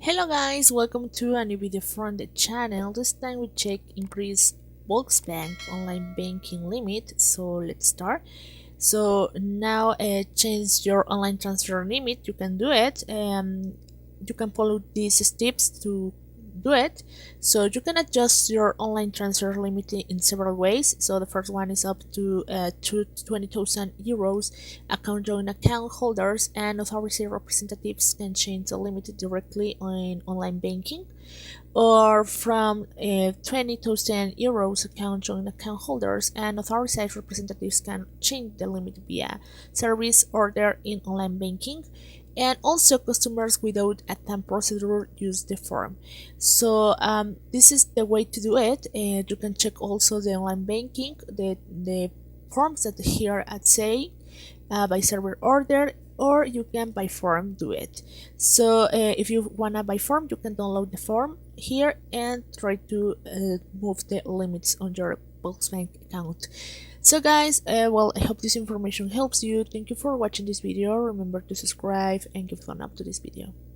Hello guys, welcome to a new video from the channel. This time we check increase Volksbank online banking limit. So let's start. So now change your online transfer limit. You can do it. You can follow these steps to do it. So you can adjust your online transfer limit in several ways. So the first one is up to 20,000 euros. Account holders and authority representatives can change the limit directly on online banking, or from 20,000 euros. Account holders and authorized representatives can change the limit via service order in online banking, and also customers without a TAM procedure use the form. So this is the way to do it. And you can check also the online banking, the forms that here at say by server order, or you can by form do it. So if you wanna by form, you can download the form here and try to move the limits on your Volksbank account. So guys, well, I hope this information helps you. Thank you for watching this video. Remember to subscribe and give a thumb up to this video.